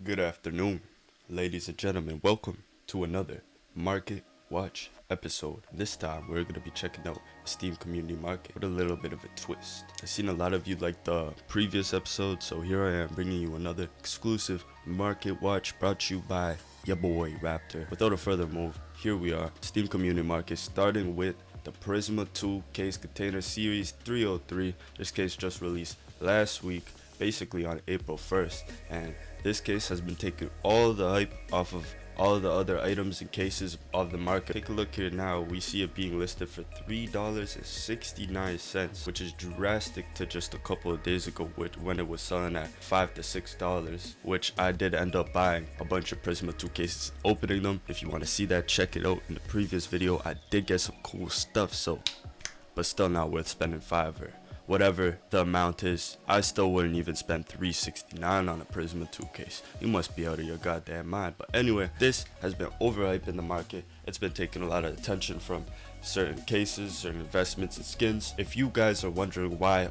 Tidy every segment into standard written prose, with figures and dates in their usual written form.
Good afternoon, ladies and gentlemen. Welcome to another Market Watch episode. This time we're going to be checking out the Steam Community Market with a little bit of a twist. I've seen a lot of you like the previous episode, so here I am bringing you another exclusive Market Watch brought to you by your boy Raptor. Without a further move, here we are, Steam Community Market, starting with the Prisma 2 Case Container Series 303. This case just released last week, basically on April 1st, and this case has been taking all the hype off of all the other items and cases of the market. Take a look here now. We see it being listed for $3.69, which is drastic to just a couple of days ago when it was selling at $5 to $6, which I did end up buying a bunch of Prisma 2 cases, opening them. If you want to see that, check it out in the previous video. I did get some cool stuff, but still not worth spending $5 or whatever the amount is. I still wouldn't even spend $3.69 on a Prisma 2 case. You must be out of your goddamn mind. But anyway, this has been overhyped in the market. It's been taking a lot of attention from certain cases, certain investments and skins. If you guys are wondering why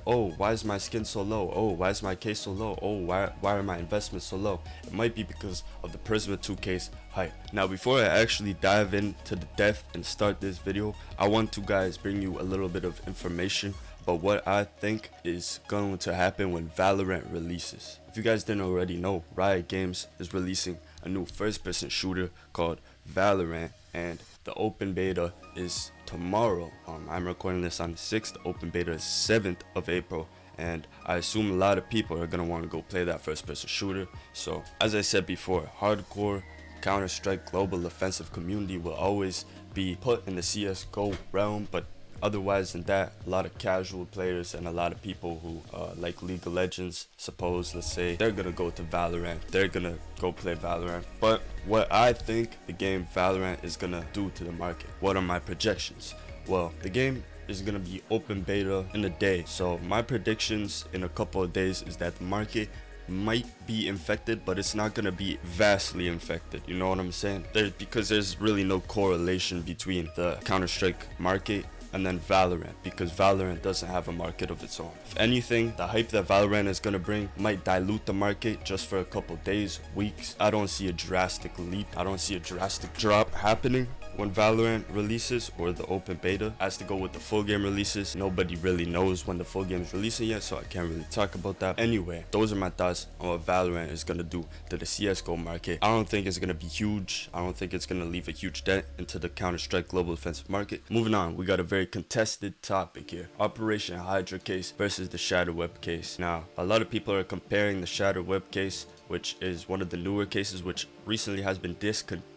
is my skin so low? Why is my case so low? Why are my investments so low? It might be because of the Prisma 2 case hype. Now, before I actually dive into the depth and start this video, I want to guys bring you a little bit of information about what I think is going to happen when Valorant releases. If you guys didn't already know, Riot Games is releasing a new first-person shooter called Valorant, and the open beta is tomorrow. I'm recording this on the 6th. The open beta is 7th of April, and I assume a lot of people are going to want to go play that first-person shooter. So, as I said before, hardcore Counter-Strike global offensive community will always be put in the CSGO realm, but otherwise than that, a lot of casual players and a lot of people who like League of Legends, let's say, they're gonna go to Valorant. They're gonna go play Valorant. But what I think the game Valorant is gonna do to the market, what are my projections? Well, the game is gonna be open beta in a day. So my predictions in a couple of days is that the market might be infected, but it's not gonna be vastly infected. You know what I'm saying? Because there's really no correlation between the Counter-Strike market and then Valorant, because Valorant doesn't have a market of its own. If anything, the hype that Valorant is gonna bring might dilute the market just for a couple days, weeks. I don't see a drastic leap. I don't see a drastic drop happening when Valorant releases or the open beta. As to go with the full game releases, nobody really knows when the full game is releasing yet, so I can't really talk about that. Anyway, those are my thoughts on what Valorant is gonna do to the CSGO market. I don't think it's gonna be huge. I don't think it's gonna leave a huge dent into the Counter-Strike global offensive market. Moving on, we got a very contested topic here. Operation Hydra case versus the Shadow Webb case. Now, a lot of people are comparing the Shadow Webb case, which is one of the newer cases which recently has been discontinued,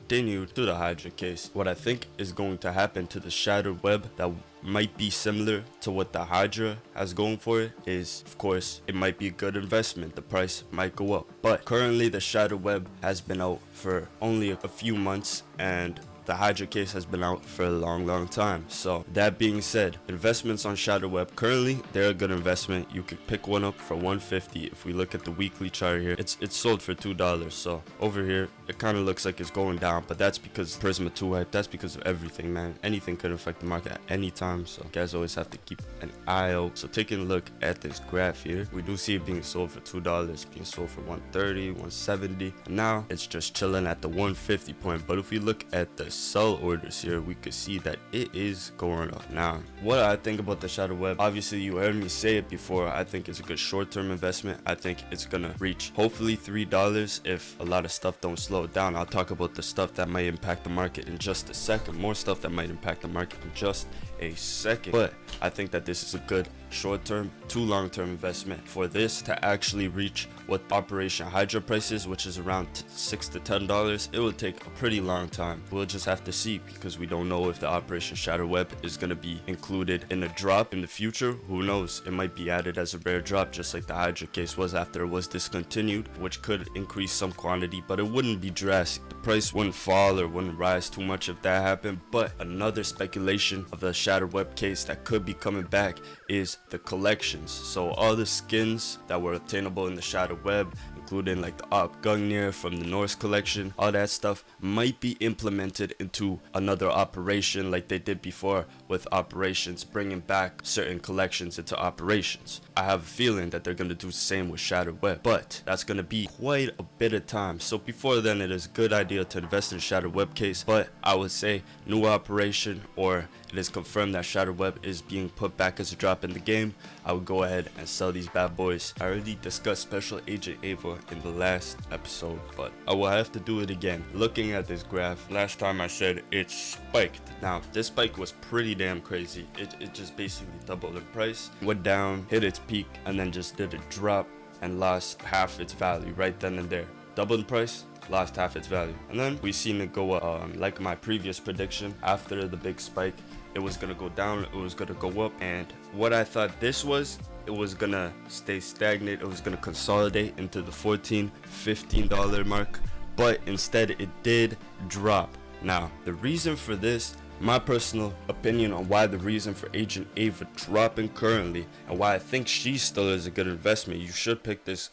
to the Hydra case. What I think is going to happen to the Shadow Webb that might be similar to what the Hydra has going for it is, of course, it might be a good investment. The price might go up. But currently the Shadow Webb has been out for only a few months, and the Hydra case has been out for a long time. So that being said, investments on Shadow Webb, currently they're a good investment. You could pick one up for $150. If we look at the weekly chart here, it's sold for $2. So over here it kind of looks like it's going down, but that's because Prisma 2 hype. That's because of everything, man. Anything could affect the market at any time, so you guys always have to keep an eye out. So taking a look at this graph here, we do see it being sold for $2, being sold for $130, $170, and now it's just chilling at the $150 point. But if we look at the sell orders here, we could see that it is going up. Now, what I think about the Shadow Webb, obviously you heard me say it before, I think it's a good short-term investment. I think it's gonna reach hopefully $3 if a lot of stuff don't slow down. I'll talk about the stuff that might impact the market in just a second, more stuff that might impact the market in just a second. But I think that this is a good short-term to long-term investment. For this to actually reach what Operation Hydra price is, which is around $6 to $10, it will take a pretty long time. We'll just have to see, because we don't know if the Operation Shadow Webb is going to be included in a drop in the future. Who knows? It might be added as a rare drop, just like the Hydra case was after it was discontinued, which could increase some quantity, but it wouldn't be drastic. The price wouldn't fall or wouldn't rise too much if that happened. But another speculation of the Shadow Webb case that could be coming back is the collections. So all the skins that were obtainable in the Shadow Webb, including like the Ark Grabber from the Norse collection. All that stuff might be implemented into another operation like they did before with operations, bringing back certain collections into operations. I have a feeling that they're going to do the same with Shattered Web, but that's going to be quite a bit of time. So before then, it is a good idea to invest in Shattered Web case, but I would say new operation, or it is confirmed that Shattered Web is being put back as a drop in the game, I would go ahead and sell these bad boys. I already discussed Special Agent Ava in the last episode, but I will have to do it again. Looking at this graph, last time I said it spiked. Now this spike was pretty damn crazy. It just basically doubled in price, went down, hit its peak, and then just did a drop and lost half its value right then and there. Doubled in price, lost half its value, and then we seen it go up. Like my previous prediction, after the big spike, it was gonna go down, it was gonna go up, and what I thought this was, it was gonna stay stagnant, it was gonna consolidate into the $14-15 mark, but instead it did drop. Now the reason for this, my personal opinion on why the reason for Agent Ava dropping currently, and why I think she still is a good investment, you should pick this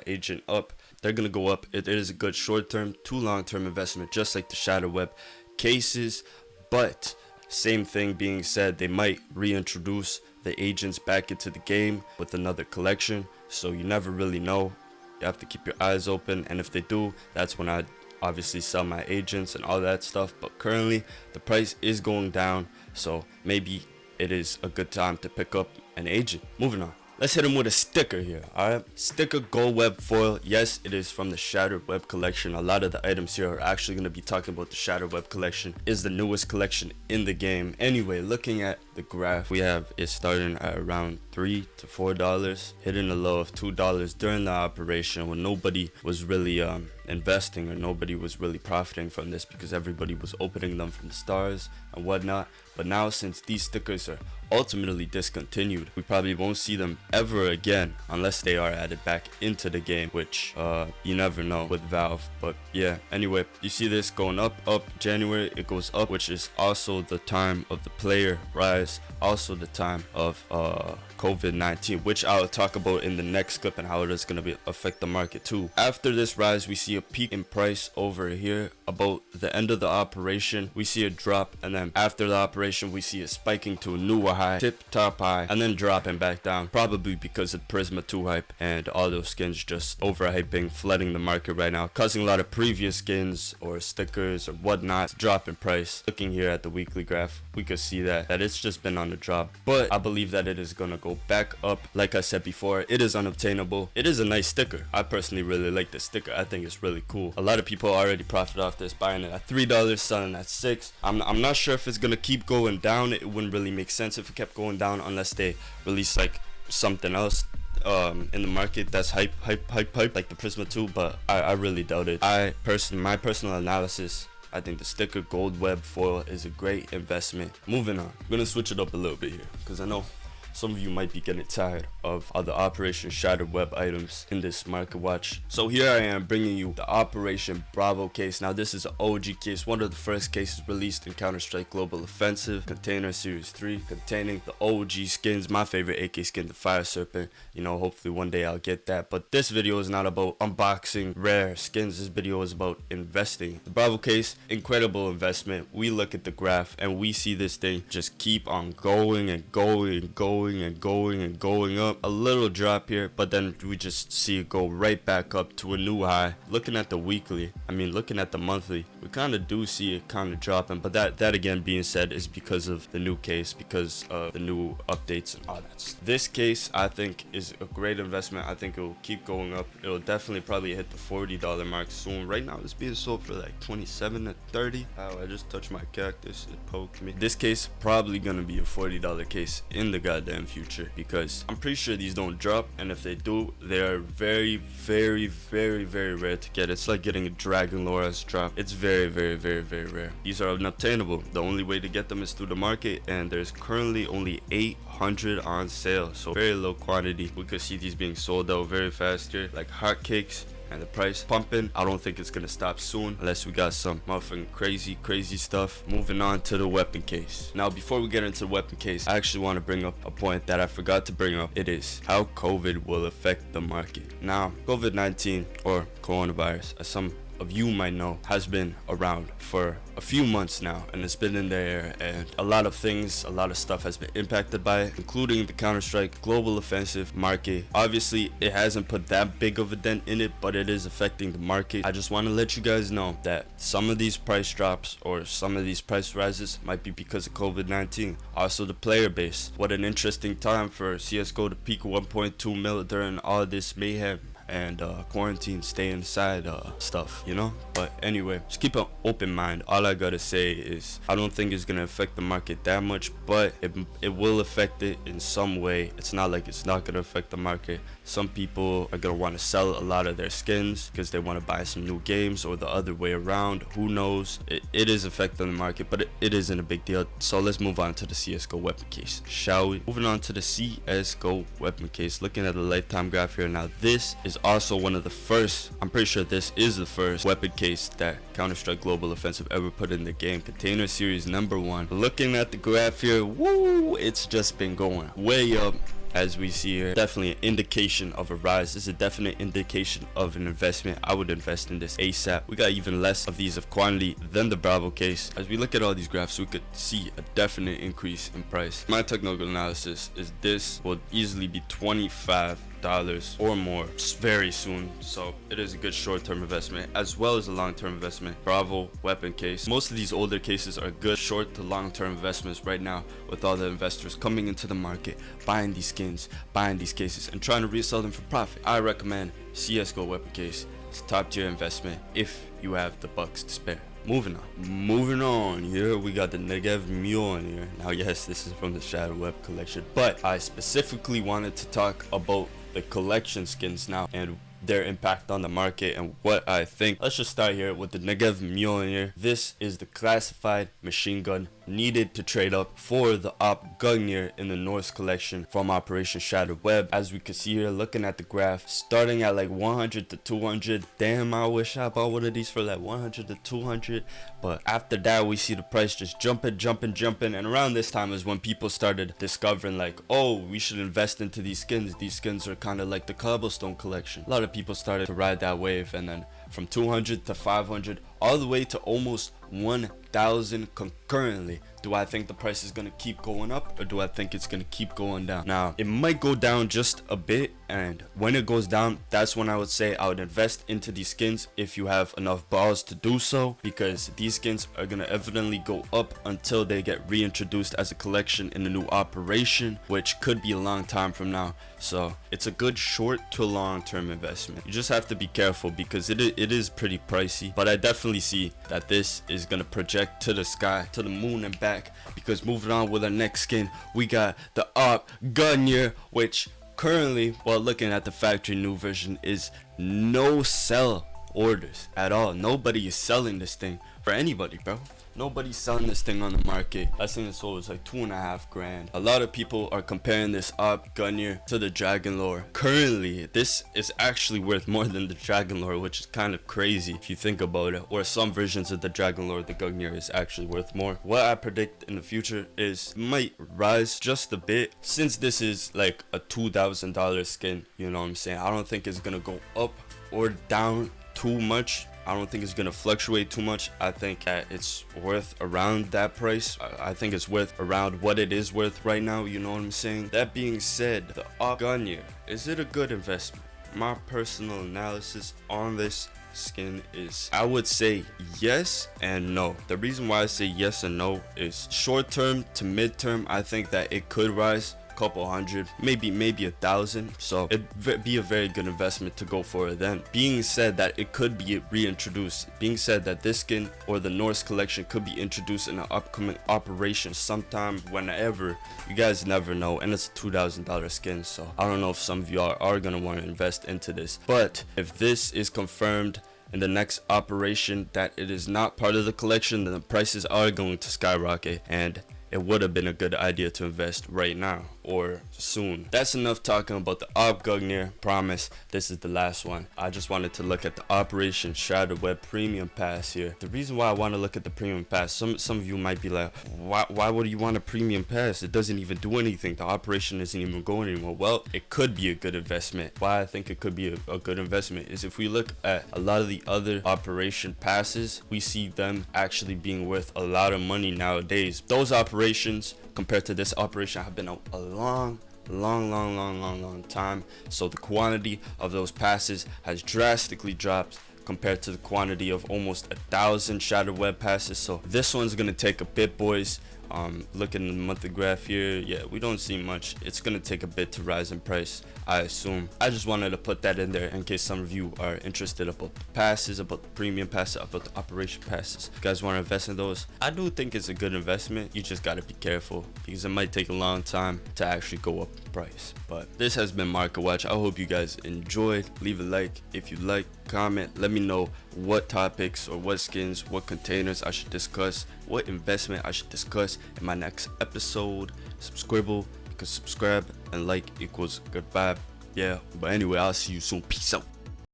agent up. They're gonna go up. It is a good short-term to long-term investment, just like the Shadow Web cases. But same thing being said, they might reintroduce the agents back into the game with another collection, so you never really know. You have to keep your eyes open, and if they do, that's when I obviously sell my agents and all that stuff. But currently the price is going down, so maybe it is a good time to pick up an agent. Moving on, let's hit him with a sticker here. Alright, sticker gold web foil. Yes, it is from the Shattered Web collection. A lot of the items here are actually going to be talking about the Shattered Web collection. Is the newest collection in the game. Anyway, looking at the graph, we have it starting at around $3 to $4, hitting a low of $2 during the operation when nobody was really investing, or nobody was really profiting from this because everybody was opening them from the stars and whatnot. But now, since these stickers are ultimately discontinued, we probably won't see them ever again unless they are added back into the game, which you never know with Valve. But yeah, anyway, you see this going up. January it goes up, which is also the time of the player rise, also the time of COVID-19, which I'll talk about in the next clip, and how it is going to affect the market too. After this rise, we see a peak in price over here. About the end of the operation, we see a drop, and then after the operation, we see it spiking to a newer high, tip top high, and then dropping back down, probably because of Prisma 2 hype and all those skins just overhyping, flooding the market right now, causing a lot of previous skins or stickers or whatnot to drop in price. Looking here at the weekly graph, we could see that it's just been on the drop, but I believe that it is gonna go back up. Like I said before, it is unobtainable. It is a nice sticker. I personally really like this sticker. I think it's really cool. A lot of people already profit off this, buying it at $3, selling at $6. I'm not sure if it's gonna keep going down. It wouldn't really make sense if it kept going down unless they release like something else in the market that's hype like the Prisma 2, but I really doubt it. My personal analysis, I think the sticker gold web foil is a great investment. Moving on, I'm gonna switch it up a little bit here because I know some of you might be getting tired of other Operation Shattered Web items in this market watch. So here I am bringing you the Operation Bravo case. Now this is an OG case, one of the first cases released in Counter-Strike Global Offensive, container Series 3, containing the OG skins, my favorite AK skin, the Fire Serpent. You know, hopefully one day I'll get that. But this video is not about unboxing rare skins. This video is about investing. The Bravo case, incredible investment. We look at the graph and we see this thing just keep on going and going and going and going up. A little drop here, but then we just see it go right back up to a new high. Looking at the weekly, looking at the monthly, we kind of do see it kind of dropping, but that again being said is because of the new case, because of the new updates and all that. This case I think is a great investment. I think it will keep going up. It will definitely probably hit the $40 mark soon. Right now it's being sold for like 27 to 30. Ow, I just touched my cactus, it poked me. This case probably gonna be a $40 case in the goddamn future, because I'm pretty sure these don't drop, and if they do, they are very rare to get. It's like getting a Dragon Lora's drop. It's very rare. These are unobtainable. The only way to get them is through the market, and there's currently only 800 on sale, so very low quantity. We could see these being sold out very fast here like hotcakes. and the price pumping. I don't think it's gonna stop soon unless we got some motherfucking crazy stuff. Moving on to the weapon case. Now, before we get into the weapon case, I actually want to bring up a point that I forgot to bring up. It is how COVID will affect the market. Now, COVID-19 or coronavirus, as some of you might know, has been around for a few months now, and it's been in the air, and a lot of stuff has been impacted by it, including the Counter-Strike global offensive market. Obviously, it hasn't put that big of a dent in it, but it is affecting the market. I just want to let you guys know that some of these price drops or some of these price rises might be because of COVID-19. Also, the player base. What an interesting time for CSGO to peak 1.2 mil during all this mayhem and quarantine, stay inside stuff, you know. But anyway, just keep an open mind. All I gotta say is I don't think it's gonna affect the market that much, but it will affect it in some way. It's not like it's not gonna affect the market. Some people are gonna want to sell a lot of their skins because they want to buy some new games, or the other way around, who knows. It is affecting the market, but it isn't a big deal. So let's move on to the CSGO weapon case, shall we? Moving on to the CSGO weapon case, looking at the lifetime graph here. Now, this is also one of the first, I'm pretty sure this is the first weapon case that Counter-Strike Global Offensive ever put in the game. Container series #1. Looking at the graph here, woo, it's just been going way up. As we see here, definitely an indication of a rise. This is a definite indication of an investment. I would invest in this ASAP. We got even less of these of quantity than the Bravo case. As we look at all these graphs, we could see a definite increase in price. My technical analysis is this will easily be $25 or more very soon, so it is a good short-term investment as well as a long-term investment. Bravo weapon case, most of these older cases are good short to long-term investments right now, with all the investors coming into the market, buying these skins, buying these cases, and trying to resell them for profit. I recommend CSGO weapon case. It's a top-tier investment if you have the bucks to spare. Moving on, here we got the Negev Mule in here. Now, yes, this is from the Shadow Webb collection, but I specifically wanted to talk about the collection skins now and their impact on the market and what I think. Let's just start here with the Negev Mule in here. This is the classified machine gun needed to trade up for the Op Gungnir in the Norse collection from Operation Shadow Webb. As we can see here, looking at the graph, starting at like 100 to 200. Damn, I wish I bought one of these for like 100 to 200. But after that, we see the price just jumping. And around this time is when people started discovering like, oh, we should invest into these skins. These skins are kind of like the Cobblestone collection. A lot of people started to ride that wave, and then from 200 to 500 all the way to almost 1,000 concurrently. Do I think the price is going to keep going up, or do I think it's going to keep going down? Now, it might go down just a bit, and when it goes down, that's when I would say I would invest into these skins if you have enough balls to do so, because these skins are going to evidently go up until they get reintroduced as a collection in a new operation, which could be a long time from now. So it's a good short to long term investment. You just have to be careful because it is pretty pricey, but I definitely see that this is going to project to the sky, to the moon and back, because moving on with our next skin, we got the Ark Grabber, which currently, while looking at the factory new version, is no sell orders at all. Nobody is selling this thing for anybody, bro. Nobody's selling this thing on the market. I think it sold was like $2.5 grand. A lot of people are comparing this Ark Grabber to the Dragon Lore. Currently, this is actually worth more than the Dragon Lore, which is kind of crazy if you think about it. Or some versions of the Dragon Lore, the Grabber is actually worth more. What I predict in the future is it might rise just a bit, since this is like a $2,000 skin. You know what I'm saying? I don't think it's gonna go up or down too much. I don't think it's gonna fluctuate too much. I think that it's worth around that price. I think it's worth around what it is worth right now. You know what I'm saying? That being said, the Ark Grabber, is it a good investment? My personal analysis on this skin is, I would say yes and no. The reason why I say yes and no is short term to mid term, I think that it could rise couple hundred, maybe 1,000, so it'd be a very good investment to go for it then. Being said that it could be reintroduced, being said that this skin or the Norse collection could be introduced in an upcoming operation sometime, whenever, you guys never know, and it's a $2,000 skin, so I don't know if some of you are gonna want to invest into this. But if this is confirmed in the next operation that it is not part of the collection, then the prices are going to skyrocket, and it would have been a good idea to invest right now. or soon. That's enough talking about the Ark Grabber. Promise, this is the last one. I just wanted to look at the Operation Shadow Web Premium Pass here. The reason why I want to look at the Premium Pass, some of you might be like, why would you want a Premium Pass? It doesn't even do anything. The operation isn't even going anymore. Well, it could be a good investment. Why I think it could be a good investment is if we look at a lot of the other operation passes, we see them actually being worth a lot of money nowadays. Those operations compared to this operation have been a long time, so the quantity of those passes has drastically dropped compared to the quantity of almost 1,000 Shadow Web passes. So this one's gonna take a bit, boys. Looking at the monthly graph here, yeah, we don't see much. It's gonna take a bit to rise in price, I assume. I just wanted to put that in there in case some of you are interested about the passes, about the premium passes, about the operation passes. If you guys want to invest in those, I do think it's a good investment. You just gotta be careful because it might take a long time to actually go up in price. But this has been Market Watch. I hope you guys enjoyed. Leave a like if you like, comment, let me know what topics or what skins, what containers I should discuss, what investment I should discuss in my next episode. Subscribe, because subscribe and like equals good vibe. Yeah, but anyway, I'll see you soon. Peace out.